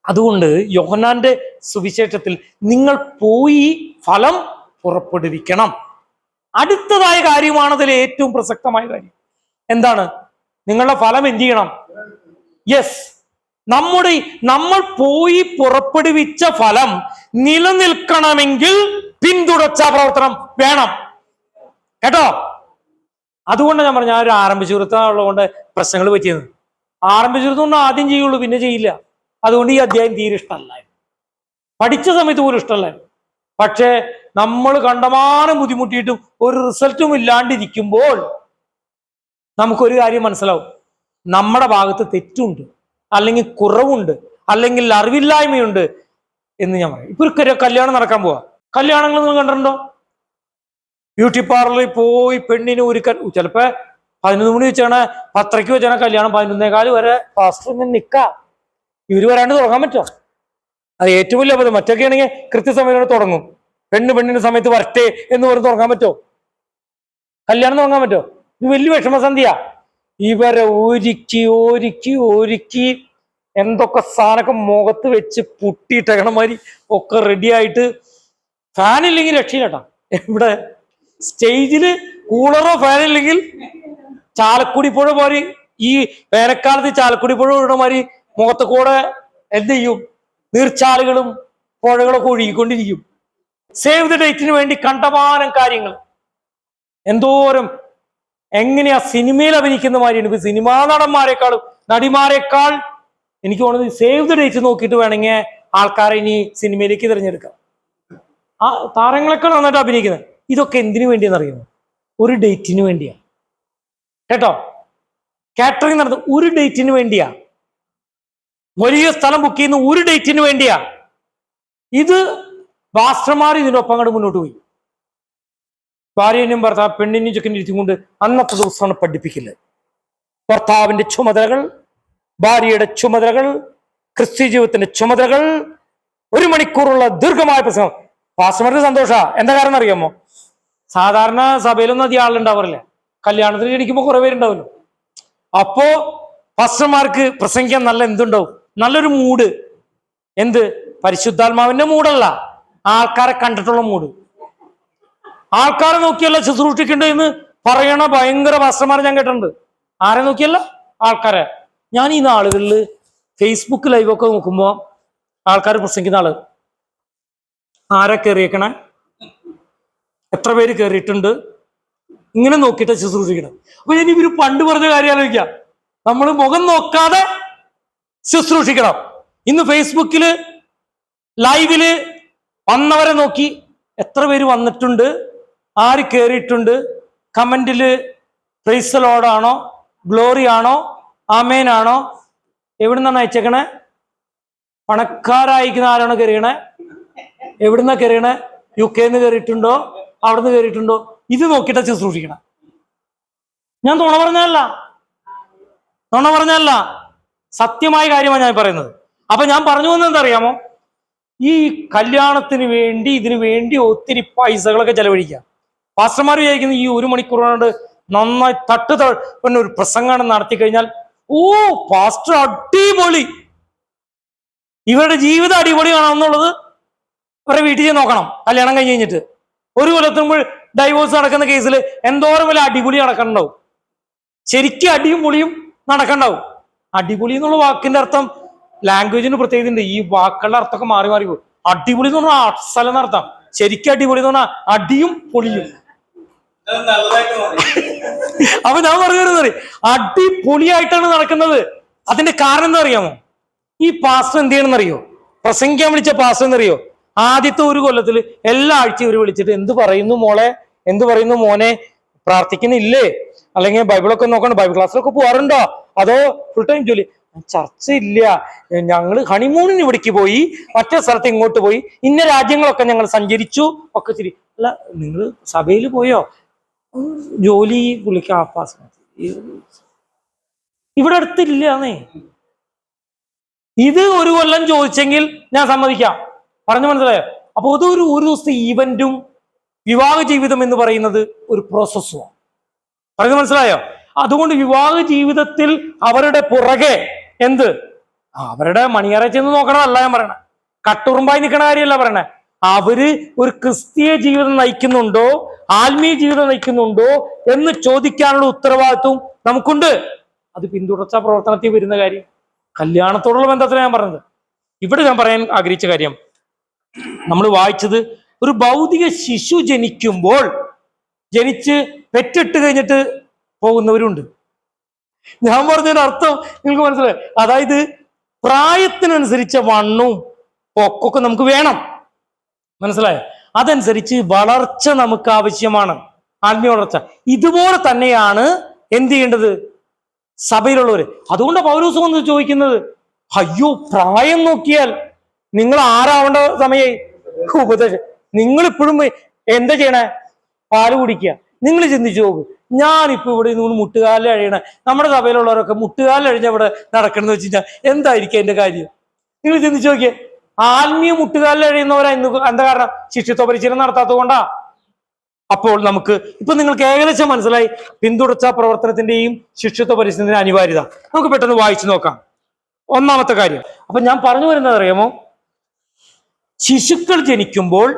അതുകൊണ്ട് യോഹന്നാന്റെ സുവിശേഷത്തിൽ നിങ്ങൾ പോയി ഫലം പുറപ്പെടുവിക്കണം. അടുത്തതായ കാര്യമാണതിൽ ഏറ്റവും പ്രസക്തമായ കാര്യം. എന്താണ്? നിങ്ങളുടെ ഫലം എന്ത് ചെയ്യണം? യെസ്, നമ്മൾ പോയി പുറപ്പെടുവിച്ച ഫലം നിലനിൽക്കണമെങ്കിൽ പിന്തുടർച്ച പ്രവർത്തനം വേണം കേട്ടോ. അതുകൊണ്ട് ഞാൻ പറഞ്ഞു, ഒരു ആരംഭ സുഹൃത്തുള്ളതുകൊണ്ട് പ്രശ്നങ്ങൾ പറ്റിയത്. ആരംഭ സുഹൃത്തുകൊണ്ട് ആദ്യം ചെയ്യുള്ളൂ, പിന്നെ ചെയ്യില്ല. അതുകൊണ്ട് ഈ അധ്യായം തീരെ ഇഷ്ടമല്ലായിരുന്നു, പഠിച്ച സമയത്ത് പോലും ഇഷ്ടമല്ലായിരുന്നു. പക്ഷേ നമ്മൾ കണ്ടമാനം ബുദ്ധിമുട്ടിയിട്ടും ഒരു റിസൾട്ടും ഇല്ലാണ്ടിരിക്കുമ്പോൾ നമുക്കൊരു കാര്യം മനസ്സിലാവും, നമ്മുടെ ഭാഗത്ത് തെറ്റുണ്ട്, അല്ലെങ്കിൽ കുറവുണ്ട്, അല്ലെങ്കിൽ അറിവില്ലായ്മയുണ്ട് എന്ന് ഞാൻ പറയും. ഇപ്പൊ ഒരു കല്യാണം നടക്കാൻ പോവാ. കല്യാണങ്ങൾ നിങ്ങൾ കണ്ടിട്ടുണ്ടോ? ബ്യൂട്ടി പാർലറിൽ പോയി പെണ്ണിന് ചിലപ്പോ 11 മണി വെച്ചാണ്, 10:30 വെച്ചാണ് കല്യാണം, 11:15 വരെ ഫാസ്റ്റർ ഇങ്ങനെ നിൽക്കാം. ഇവര് വരാണ്ട് തുടങ്ങാൻ പറ്റുമോ? അത് ഏറ്റവും വലിയ അബദ്ധം. മറ്റൊക്കെ ആണെങ്കിൽ കൃത്യസമയത്തോടെ തുടങ്ങും. പെണ്ണിന് സമയത്ത് വരട്ടെ എന്ന് പറഞ്ഞ് തുടങ്ങാൻ പറ്റുമോ? കല്യാണം തുടങ്ങാൻ പറ്റുമോ? ഇത് വലിയ വിഷമസന്ധിയാ. ഇവരെ ഒരുക്കി എന്തൊക്കെ സാധനമൊക്കെ മുഖത്ത് വെച്ച് പുട്ടിയിട്ടകണമാതിരി ഒക്കെ റെഡി ആയിട്ട്, ഫാനില്ലെങ്കിൽ രക്ഷയില്ലട്ടാ. ഇവിടെ സ്റ്റേജില് കൂളറോ ഫാനില്ലെങ്കിൽ ചാലക്കുടി പുഴ മാതിരി, ഈ വേനൽക്കാലത്ത് ചാലക്കുടി പുഴ വീണ മാതിരി മുഖത്ത് കൂടെ എന്ത് ചെയ്യും? നീർച്ചാലുകളും പുഴകളൊക്കെ ഒഴുകിക്കൊണ്ടിരിക്കും. സേവ് ദ ഡേറ്റിന് വേണ്ടി കണ്ടമാനം കാര്യങ്ങൾ. എന്തോരം എങ്ങനെയാ സിനിമയിൽ അഭിനയിക്കുന്ന മാതിരിയാണ്. ഇപ്പൊ സിനിമാ നടന്മാരെക്കാളും നടിമാരെക്കാൾ എനിക്ക് തോന്നുന്നത് സേവ് ദ ഡേറ്റ് നോക്കിയിട്ട് വേണമെങ്കിൽ ആൾക്കാരെ ഇനി സിനിമയിലേക്ക് തിരഞ്ഞെടുക്കാം. ആ താരങ്ങളെക്കാൾ നന്നായിട്ട് അഭിനയിക്കുന്നത്. ഇതൊക്കെ എന്തിനു വേണ്ടിയെന്ന് അറിയുമോ? ഒരു ഡേറ്റിന് വേണ്ടിയാ കേട്ടോ. കാറ്ററിംഗ് നടത്തുന്ന ഒരു ഡേറ്റിന് വേണ്ടിയാ. വലിയ സ്ഥലം ബുക്ക് ചെയ്യുന്ന ഒരു ഡേറ്റിന് വേണ്ടിയാ. ഇത് മാസ്റ്റർമാർ ഇതിനൊപ്പം അങ്ങോട്ട് മുന്നോട്ട് പോയി. ഭാര്യനും ഭർത്താവ് പെണ്ണിനും ചെക്കനും ഇരുത്തിക്കൊണ്ട് അന്നത്തെ ദിവസമാണ് പഠിപ്പിക്കില്ല. ഭർത്താവിന്റെ ചുമതലകൾ, ഭാര്യയുടെ ചുമതലകൾ, ക്രിസ്ത്യ ജീവിതത്തിന്റെ ചുമതലകൾ, 1 മണിക്കൂറുള്ള ദീർഘമായ പ്രസംഗം. പാസ്റ്റർമാർക്ക് സന്തോഷ. എന്താ കാരണം അറിയാമോ? സാധാരണ സഭയിലൊന്നും അധികം ആളുണ്ടാവാറില്ല. കല്യാണത്തിന് ക്ഷണിക്കുമ്പോൾ കുറെ പേരുണ്ടാവുമല്ലോ. അപ്പോ പാസ്റ്റർമാർക്ക് പ്രസംഗിക്കാൻ നല്ല എന്തുണ്ടാവും? നല്ലൊരു മൂഡ്. എന്ത്? പരിശുദ്ധാത്മാവിന്റെ മൂടല്ല, ആൾക്കാരെ കണ്ടിട്ടുള്ള മൂഡ്. ആൾക്കാരെ നോക്കിയല്ല ശുശ്രൂഷിക്കണ്ടേ എന്ന് പറയണ ഭയങ്കര പാസ്റ്റർമാരെ ഞാൻ കേട്ടിട്ടുണ്ട്. ആരെ നോക്കിയല്ല? ആൾക്കാരെ. ഞാൻ ഈ നാളുകളിൽ ഫേസ്ബുക്ക് ലൈവൊക്കെ നോക്കുമ്പോൾ ആൾക്കാർ പ്രസംഗിക്കുന്ന ആള് ആരെ കയറിയേക്കണേ, എത്ര പേര് കയറിയിട്ടുണ്ട്, ഇങ്ങനെ നോക്കിയിട്ട് ശുശ്രൂഷിക്കണം. അപ്പൊ ഞാൻ ഇവര് പണ്ട് പറഞ്ഞ കാര്യം ആലോചിക്കാം. നമ്മൾ മുഖം നോക്കാതെ ശുശ്രൂഷിക്കണം. ഇന്ന് ഫേസ്ബുക്കില് ലൈവില് വന്നവരെ നോക്കി എത്ര പേര് വന്നിട്ടുണ്ട്, ആര് കയറിയിട്ടുണ്ട്, കമന്റില് പ്രൈസ് ദി ലോർഡ് ആണോ, ഗ്ലോറി ആണോ, ആമേൻ ആണോ, എവിടുന്നാണ് അയച്ചേക്കണേ, പണക്കാരായിരിക്കുന്ന ആരാണോ കയറിയണേ, എവിടുന്നാ കയറിയണേ, UK നിന്ന് കയറിയിട്ടുണ്ടോ, അവിടുന്ന് കയറിയിട്ടുണ്ടോ, ഇത് നോക്കിയിട്ട് ശുശ്രൂഷിക്കണം. ഞാൻ നുണ പറഞ്ഞല്ല, സത്യമായ കാര്യമാണ് ഞാൻ പറയുന്നത്. അപ്പൊ ഞാൻ പറഞ്ഞു വന്നത് എന്താ അറിയാമോ? ഈ കല്യാണത്തിന് വേണ്ടി ഇതിനു വേണ്ടി ഒത്തിരി പൈസകളൊക്കെ ചെലവഴിക്കുക. പാസ്റ്റർമാർ വിചാരിക്കുന്നത് ഈ 1 മണിക്കൂർ കൊണ്ട് നന്നായി പിന്നെ ഒരു പ്രസംഗം നടത്തി കഴിഞ്ഞാൽ ഓ പാസ്റ്റർ അടിപൊളി, ഇവരുടെ ജീവിതം അടിപൊളിയാണെന്നുള്ളത് അവരുടെ വീട്ടിൽ നോക്കണം. കല്യാണം കഴിഞ്ഞിട്ട് 1 കൊല്ലത്തുമ്പോൾ ഡൈവോഴ്സ് നടക്കുന്ന കേസിൽ എന്തോരം വലിയ അടിപൊളി നടക്കണ്ടാവും. ശരിക്കും അടിയും പൊളിയും നടക്കണ്ടാവും. അടിപൊളി എന്നുള്ള വാക്കിന്റെ അർത്ഥം ലാംഗ്വേജിന് പ്രത്യേകത ഉണ്ട്. ഈ വാക്കുകളുടെ അർത്ഥമൊക്കെ മാറി പോകും. അടിപൊളി എന്ന് പറഞ്ഞാൽ അസല എന്നർത്ഥം. ശരിക്കും അടിപൊളി എന്ന് പറഞ്ഞാൽ അടിയും പൊളിയും. അപ്പൊ ഞാൻ പറഞ്ഞത് അടിപൊളിയായിട്ടാണ് നടക്കുന്നത്. അതിന്റെ കാരണം എന്താ അറിയാമോ? ഈ പാസ്റ്റർ എന്ത് ചെയ്യണമെന്നറിയോ? പ്രസംഗിക്കാൻ വിളിച്ച പാസ്റ്റർ എന്നറിയോ? ആദ്യത്തെ 1 കൊല്ലത്തിൽ എല്ലാ ആഴ്ചയും ഇവർ വിളിച്ചിട്ട് എന്ത് പറയുന്നു മോളെ, എന്ത് പറയുന്നു മോനെ, പ്രാർത്ഥിക്കുന്നില്ലേ, അല്ലെങ്കിൽ ബൈബിളൊക്കെ നോക്കണം, ബൈബിൾ ക്ലാസ്സിലൊക്കെ പോകാറുണ്ടോ, അതോ ഫുൾ ടൈം ജോലി? ചർച്ച ഇല്ല, ഞങ്ങൾ ഹണിമൂണിന് ഇവിടേക്ക് പോയി, മറ്റേ സ്ഥലത്ത് ഇങ്ങോട്ട് പോയി, ഇന്ന രാജ്യങ്ങളൊക്കെ ഞങ്ങൾ സഞ്ചരിച്ചു ഒക്കെ ശരി. അല്ല, നിങ്ങൾ സഭയിൽ പോയോ? ജോലി പുള്ളിക്ക് ഇവിടെ അടുത്തില്ലാന്നേ. ഇത് 1 കൊല്ലം ചോദിച്ചെങ്കിൽ ഞാൻ സമ്മതിക്കാം. പറഞ്ഞു മനസ്സിലായോ? അപ്പൊ അതൊരു ദിവസത്തെ ഈവന്റും വിവാഹ ജീവിതം എന്ന് പറയുന്നത് ഒരു പ്രോസസ്സുമാണ്. പറഞ്ഞു മനസ്സിലായോ? അതുകൊണ്ട് വിവാഹ ജീവിതത്തിൽ അവരുടെ പുറകെ എന്ത് അവരുടെ മണിയറ ചെന്ന് നോക്കണമല്ല ഞാൻ പറയണേ, കട്ടുറുമ്പായി നിൽക്കണ കാര്യമല്ല പറയണേ. അവര് ഒരു ക്രിസ്തീയ ജീവിതം നയിക്കുന്നുണ്ടോ, ആത്മീയ ജീവിതം നയിക്കുന്നുണ്ടോ എന്ന് ചോദിക്കാനുള്ള ഉത്തരവാദിത്വം നമുക്കുണ്ട്. അത് പിന്തുടർച്ചാ പ്രവർത്തനത്തിൽ വരുന്ന കാര്യം. കല്യാണത്തോടുള്ള ബന്ധത്തിലാണ് ഞാൻ പറഞ്ഞത്. ഇവിടെ ഞാൻ പറയാൻ ആഗ്രഹിച്ച കാര്യം, നമ്മൾ വായിച്ചത് ഒരു ഭൗതിക ശിശു ജനിച്ച് പെറ്റിട്ട് കഴിഞ്ഞിട്ട് പോകുന്നവരുണ്ട്. ഞാൻ പറഞ്ഞതിന്റെ അർത്ഥം നിങ്ങൾക്ക് മനസ്സിലായി? അതായത് പ്രായത്തിനനുസരിച്ച വണ്ണവും പൊക്കൊക്കെ നമുക്ക് വേണം, മനസ്സിലായോ? അതനുസരിച്ച് വളർച്ച നമുക്ക് ആവശ്യമാണ്, ആത്മീയ വളർച്ച. ഇതുപോലെ തന്നെയാണ് എന്ത് ചെയ്യേണ്ടത് സഭയിലുള്ളവര്. അതുകൊണ്ട് പൗലോസ് വന്ന് ചോദിക്കുന്നത്, അയ്യോ പ്രായം നോക്കിയാൽ നിങ്ങൾ ആരാവേണ്ട സമയമായി? ഉപദേശം. നിങ്ങൾ ഇപ്പോഴും എന്താ ചെയ്യണേ? പാല് കുടിക്കുക. നിങ്ങൾ ചിന്തിച്ചു നോക്ക്, ഞാനിപ്പോ ഇവിടെ നിന്ന് മുട്ടുകാലിൽ അഴിയണ, നമ്മുടെ സഭയിലുള്ളവരൊക്കെ മുട്ടുകാലിൽ അഴിഞ്ഞ ഇവിടെ നടക്കണമെന്ന് വെച്ച് കഴിഞ്ഞാൽ എന്തായിരിക്കും എന്റെ കാര്യം? നിങ്ങൾ ചിന്തിച്ചു നോക്കിയേ. ആത്മീയ മുട്ടുകാലിൽ അഴിയുന്നവരാ എന്താ കാരണം? ശിഷ്യത്വ പരിശീലനം നടത്താത്തത് കൊണ്ടാ. അപ്പോൾ നമുക്ക് ഇപ്പൊ നിങ്ങൾക്ക് ഏകദേശം മനസ്സിലായി പിന്തുടർച്ചാ പ്രവർത്തനത്തിന്റെയും ശിഷ്യത്വ പരിശീലനത്തിന്റെ അനിവാര്യത. നമുക്ക് പെട്ടെന്ന് വായിച്ചു നോക്കാം. ഒന്നാമത്തെ കാര്യം, അപ്പൊ ഞാൻ പറഞ്ഞു വരുന്നത് അറിയാമോ? ശിശുക്കൾ ജനിക്കുമ്പോൾ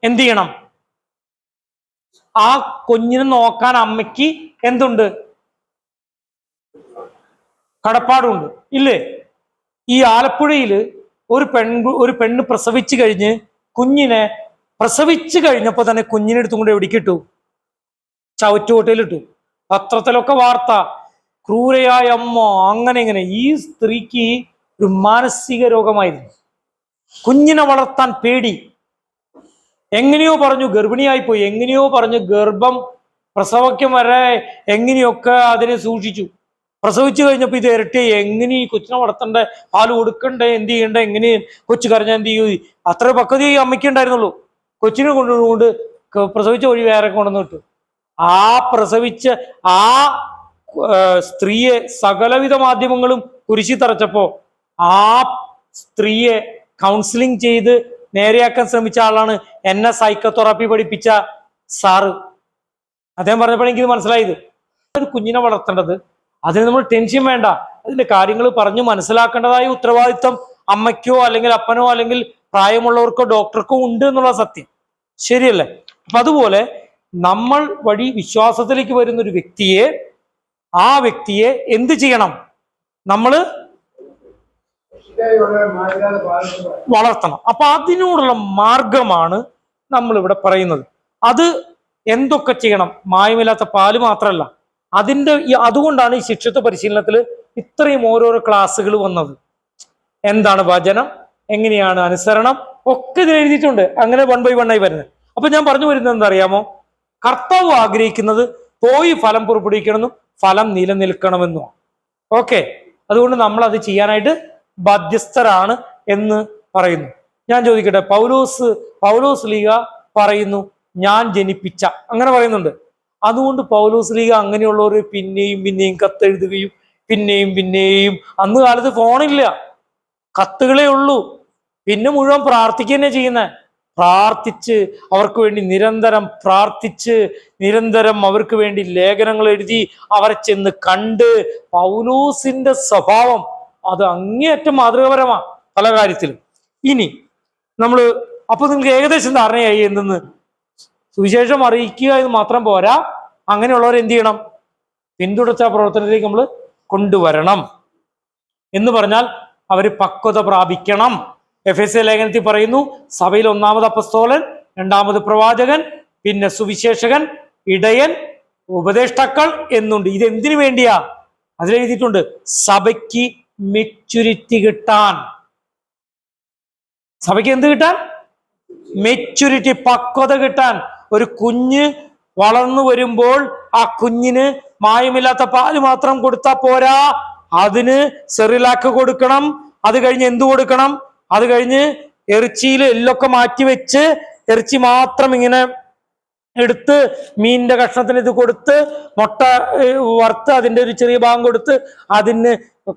എന്ത് ചെയ്യണം? ആ കുഞ്ഞിനെ നോക്കാൻ അമ്മയ്ക്ക് എന്തുണ്ട്? കടപ്പാടുണ്ട്, ഇല്ലേ? ഈ ആലപ്പുഴയില് ഒരു പെണ്ണ് പ്രസവിച്ചു കഴിഞ്ഞ് കുഞ്ഞിനെ പ്രസവിച്ചു കഴിഞ്ഞപ്പോ തന്നെ കുഞ്ഞിനെ എടുത്തും കൊണ്ട് എവിടേക്കിട്ടു? ചവറ്റുകൊട്ടയിലിട്ടു. പത്രത്തിലൊക്കെ വാർത്ത, ക്രൂരയായ അമ്മ, അങ്ങനെ ഇങ്ങനെ. ഈ സ്ത്രീക്ക് ഒരു മാനസിക രോഗമായിരുന്നു. കുഞ്ഞിനെ വളർത്താൻ പേടി. എങ്ങനെയോ പറഞ്ഞു ഗർഭിണിയായി പോയി, എങ്ങനെയോ പറഞ്ഞു ഗർഭം പ്രസവയ്ക്കും വരെ എങ്ങനെയൊക്കെ അതിനെ സൂക്ഷിച്ചു. പ്രസവിച്ചു കഴിഞ്ഞപ്പോ ഇത് ഇരട്ടി, എങ്ങനെ ഈ കൊച്ചിനെ വളർത്തണ്ടേ, പാല് കൊടുക്കണ്ടേ, എന്ത് ചെയ്യണ്ടേ, എങ്ങനെ കൊച്ചു കരഞ്ഞ എന്ത് ചെയ്യൂ? അത്ര പക്വത ഈ അമ്മയ്ക്ക് ഉണ്ടായിരുന്നുള്ളൂ. കൊച്ചിനെ കൊണ്ടുകൊണ്ട് പ്രസവിച്ച വഴി വേറെ കൊണ്ടുവന്ന് വിട്ടു. ആ പ്രസവിച്ച ആ സ്ത്രീയെ സകലവിധ മാധ്യമങ്ങളും കുരിശി തറച്ചപ്പോ ആ സ്ത്രീയെ കൗൺസിലിംഗ് ചെയ്ത് നേരെയാക്കാൻ ശ്രമിച്ച ആളാണ് എന്നെ സൈക്കോതെറാപ്പി പഠിപ്പിച്ച സാറ്. അദ്ദേഹം പറഞ്ഞപ്പോൾ എനിക്കിത് മനസ്സിലായത്. ഒരു കുഞ്ഞിനെ വളർത്തേണ്ടത്, അതിന് നമ്മൾ ടെൻഷൻ വേണ്ട, അതിന്റെ കാര്യങ്ങൾ പറഞ്ഞു മനസ്സിലാക്കേണ്ടതായ ഉത്തരവാദിത്വം അമ്മയ്ക്കോ അല്ലെങ്കിൽ അപ്പനോ അല്ലെങ്കിൽ പ്രായമുള്ളവർക്കോ ഡോക്ടർക്കോ ഉണ്ട് എന്നുള്ള സത്യം ശരിയല്ലേ? അപ്പൊ അതുപോലെ നമ്മൾ വഴി വിശ്വാസത്തിലേക്ക് വരുന്ന ഒരു വ്യക്തിയെ, ആ വ്യക്തിയെ എന്ത് ചെയ്യണം? നമ്മള് വളർത്തണം. അപ്പൊ അതിനോടുള്ള മാർഗമാണ് നമ്മൾ ഇവിടെ പറയുന്നത്. അത് എന്തൊക്കെ ചെയ്യണം? മായമില്ലാത്ത പാല് മാത്രമല്ല, അതുകൊണ്ടാണ് ഈ ശിഷ്യത്വ പരിശീലനത്തിൽ ഇത്രയും ഓരോരോ ക്ലാസ്സുകൾ വന്നത്. എന്താണ് വചനം, എങ്ങനെയാണ് അനുസരണം, ഒക്കെ ഇതിൽ എഴുതിയിട്ടുണ്ട്. അങ്ങനെ 1 by 1 ആയി വരുന്നത്. അപ്പൊ ഞാൻ പറഞ്ഞു വരുന്നത് എന്താ അറിയാമോ? കർത്താവ് ആഗ്രഹിക്കുന്നത് പോയി ഫലം പുറപ്പെടുവിക്കണമെന്നും ഫലം നിലനിൽക്കണമെന്നും. ഓക്കെ, അതുകൊണ്ട് നമ്മൾ അത് ചെയ്യാനായിട്ട് ബാധ്യസ്ഥരാണ് എന്ന് പറയുന്നു. ഞാൻ ചോദിക്കട്ടെ, പൗലോസ് ലീഗ പറയുന്നു ഞാൻ ജനിപ്പിച്ച, അങ്ങനെ പറയുന്നുണ്ട്. അതുകൊണ്ട് പൗലോസ് ലീഗ അങ്ങനെയുള്ളവർ പിന്നെയും പിന്നെയും കത്തെഴുതുകയും പിന്നെയും അന്ന് കാലത്ത് ഫോണില്ല, കത്തുകളേ ഉള്ളൂ. പിന്നെ മുഴുവൻ പ്രാർത്ഥിക്കുക തന്നെ ചെയ്യുന്നത്. പ്രാർത്ഥിച്ച് അവർക്ക് വേണ്ടി നിരന്തരം പ്രാർത്ഥിച്ച് നിരന്തരം അവർക്ക് വേണ്ടി ലേഖനങ്ങൾ എഴുതി അവരെ ചെന്ന് കണ്ട്. പൗലോസിന്റെ സ്വഭാവം അത് അങ്ങേയറ്റം മാതൃകാപരമാണ് പല കാര്യത്തിലും. ഇനി അപ്പൊ നിങ്ങൾക്ക് ഏകദേശം ധാരണയായി എന്തെന്ന്. സുവിശേഷം അറിയിക്കുക എന്ന് മാത്രം പോരാ, അങ്ങനെയുള്ളവർ എന്ത് ചെയ്യണം? പിന്തുടർച്ചാ പ്രവർത്തനത്തിലേക്ക് നമ്മൾ കൊണ്ടുവരണം. എന്ന് പറഞ്ഞാൽ അവര് പക്വത പ്രാപിക്കണം. എഫെസ്യ ലേഖനത്തിൽ പറയുന്നു, സഭയിൽ 1ാമത് അപ്പസ്തോലൻ, 2ാമത് പ്രവാചകൻ, പിന്നെ സുവിശേഷകൻ, ഇടയൻ, ഉപദേഷ്ടാക്കൾ എന്നുണ്ട്. ഇതെന്തിനു വേണ്ടിയാ? അതിലെഴുതിയിട്ടുണ്ട്, സഭയ്ക്ക് മെച്യൂരിറ്റി കിട്ടാൻ. സഭയ്ക്ക് എന്ത് കിട്ടാൻ? മെച്യൂരിറ്റി, പക്വത കിട്ടാൻ. ഒരു കുഞ്ഞ് വളർന്നു വരുമ്പോൾ ആ കുഞ്ഞിന് മായമില്ലാത്ത പാല് മാത്രം കൊടുത്താൽ പോരാ, അതിന് സെറിലാക്ക് കൊടുക്കണം. അത് കഴിഞ്ഞ് എന്ത് കൊടുക്കണം? അത് കഴിഞ്ഞ് ഇറച്ചിയിൽ എല്ലൊക്കെ മാറ്റി വെച്ച് ഇറച്ചി മാത്രം ഇങ്ങനെ എടുത്ത് മീനിന്റെ കഷ്ണത്തിന് ഇത് കൊടുത്ത് മുട്ട വറുത്ത് അതിന്റെ ഒരു ചെറിയ ഭാഗം കൊടുത്ത് അതിന്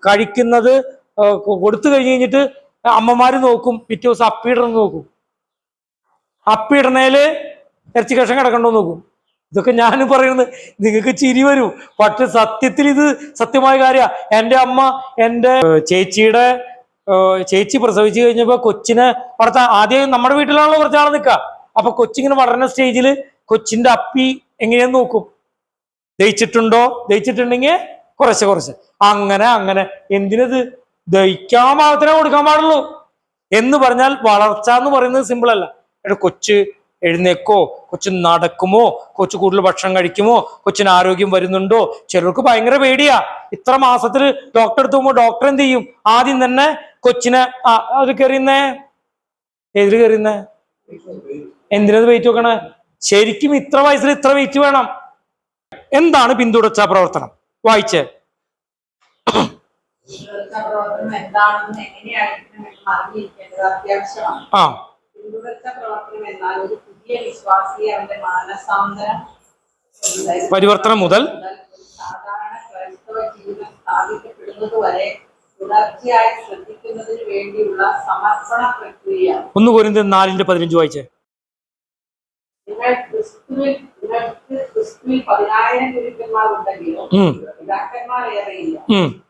കഴിക്കുന്നത് കൊടുത്തു കഴിഞ്ഞിട്ട് അമ്മമാര് നോക്കും, പിറ്റേ ദിവസം അപ്പിയിടണം നോക്കും. അപ്പിയിടണേല് ഇറച്ചി കഷ്ണം കിടക്കണ്ടോ നോക്കും. ഇതൊക്കെ ഞാൻ പറയുന്നത് നിങ്ങൾക്ക് ചിരി വരും, പക്ഷെ സത്യത്തിൽ ഇത് സത്യമായ കാര്യമാണ്. എൻ്റെ അമ്മ എൻ്റെ ചേച്ചിയുടെ ചേച്ചി പ്രസവിച്ചു കഴിഞ്ഞപ്പോ കൊച്ചിനെ വളർത്താൻ ആദ്യം നമ്മുടെ വീട്ടിലാണല്ലോ കുറച്ചാൾ നിൽക്കുക. അപ്പൊ കൊച്ചിങ്ങനെ വളരുന്ന സ്റ്റേജിൽ കൊച്ചിന്റെ അപ്പി എങ്ങനെയാന്ന് നോക്കും, ദഹിച്ചിട്ടുണ്ടോ, ദഹിച്ചിട്ടുണ്ടെങ്കിൽ കുറച്ച് അങ്ങനെ അങ്ങനെ. എന്തിനത് ദഹിക്കാൻ പാകത്തിനെ കൊടുക്കാൻ പാടുള്ളൂ എന്ന് പറഞ്ഞാൽ വളർച്ച എന്ന് പറയുന്നത് സിമ്പിൾ അല്ല. കൊച്ച് എഴുന്നേക്കോ, കൊച്ചു നടക്കുമോ, കൊച്ചു കൂടുതൽ ഭക്ഷണം കഴിക്കുമോ, കൊച്ചിന് ആരോഗ്യം വരുന്നുണ്ടോ? ചിലർക്ക് ഭയങ്കര പേടിയാ. ഇത്ര മാസത്തിൽ ഡോക്ടർ അടുത്ത് പോകുമ്പോൾ ഡോക്ടർ എന്ത് ചെയ്യും? ആദ്യം തന്നെ കൊച്ചിനെ അത് കയറിയുന്നേ, ഏതിൽ കയറിയുന്നേ, എന്തിനത് വെയിറ്റ് നോക്കണേ? ശരിക്കും ഇത്ര വയസ്സിൽ ഇത്ര വെയിറ്റ് വേണം. എന്താണ് പിന്തുടർച്ചാ പ്രവർത്തനം? വായിച്ചേ. ആ, പരിവർത്തനം മുതൽ സാധാരണ ക്രൈസ്തവ ജീവിതം സ്ഥാപിക്കപ്പെടുന്നത് വരെ തുടർച്ചയായി ശ്രദ്ധിക്കുന്നതിന് വേണ്ടിയുള്ള സമർപ്പണ പ്രക്രിയ. 1 കൊരിന്ത്യർ 4:15 വായിച്ചേ. നിങ്ങൾക്ക് ക്രിസ്തുവിൽ 10,000 ഗുരുക്കന്മാർ ഉണ്ടെങ്കിലും പിതാക്കന്മാർ ഏറെയില്ല.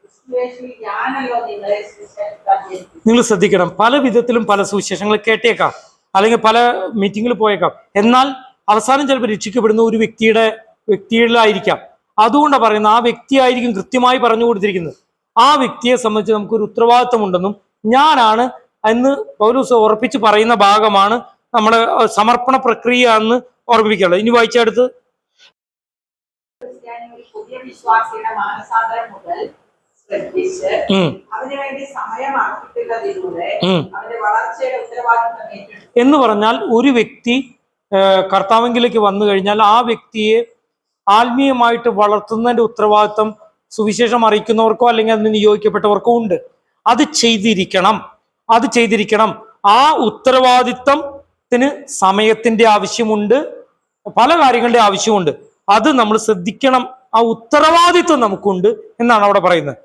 ക്രിസ്തുയേശുവിൽ ഞാനല്ലോ നിങ്ങളെ സുവിശേഷിക്കാൻ. നിങ്ങൾ ശ്രദ്ധിക്കണം, പല വിധത്തിലും പല സുവിശേഷങ്ങൾ കേട്ടേക്കാം, അല്ലെങ്കിൽ പല മീറ്റിങ്ങിൽ പോയേക്കാം. എന്നാൽ അവസാനം ചിലപ്പോൾ രക്ഷിക്കപ്പെടുന്ന ഒരു വ്യക്തിയിലായിരിക്കാം. അതുകൊണ്ടാണ് പറയുന്നത്, ആ വ്യക്തിയായിരിക്കും കൃത്യമായി പറഞ്ഞു കൊടുത്തിരിക്കുന്നത്. ആ വ്യക്തിയെ സംബന്ധിച്ച് നമുക്കൊരു ഉത്തരവാദിത്വം ഉണ്ടെന്നും ഞാനാണ് എന്ന് പൗലോസ് ഉറപ്പിച്ച് പറയുന്ന ഭാഗമാണ് നമ്മുടെ സമർപ്പണ പ്രക്രിയ എന്ന് ഓർമ്മിപ്പിക്കാനുള്ളത്. ഇനി വായിച്ചെടുത്ത് പുതിയ വിശ്വാസിയുടെ മാനസാന്തരം മുതൽ ശ്രദ്ധിച്ച് അതിനുവേണ്ടി സമയം അർപ്പിക്കുന്നതിലൂടെ അവന്റെ വളർച്ചയുടെ ഉത്തരവാദിത്വം ഏറ്റെടുക്കും. എന്ന് പറഞ്ഞാൽ ഒരു വ്യക്തി കർത്താവിലേക്ക് വന്നു കഴിഞ്ഞാൽ ആ വ്യക്തിയെ ആത്മീയമായിട്ട് വളർത്തുന്നതിന്റെ ഉത്തരവാദിത്വം സുവിശേഷം അറിയിക്കുന്നവർക്കോ അല്ലെങ്കിൽ അതിന് നിയോഗിക്കപ്പെട്ടവർക്കോ ഉണ്ട്. അത് ചെയ്തിരിക്കണം. ആ ഉത്തരവാദിത്വത്തിന് സമയത്തിന്റെ ആവശ്യമുണ്ട്, പല കാര്യങ്ങളുടെ ആവശ്യമുണ്ട്. അത് നമ്മൾ ശ്രദ്ധിക്കണം. ആ ഉത്തരവാദിത്വം നമുക്കുണ്ട് എന്നാണ് അവിടെ പറയുന്നത്.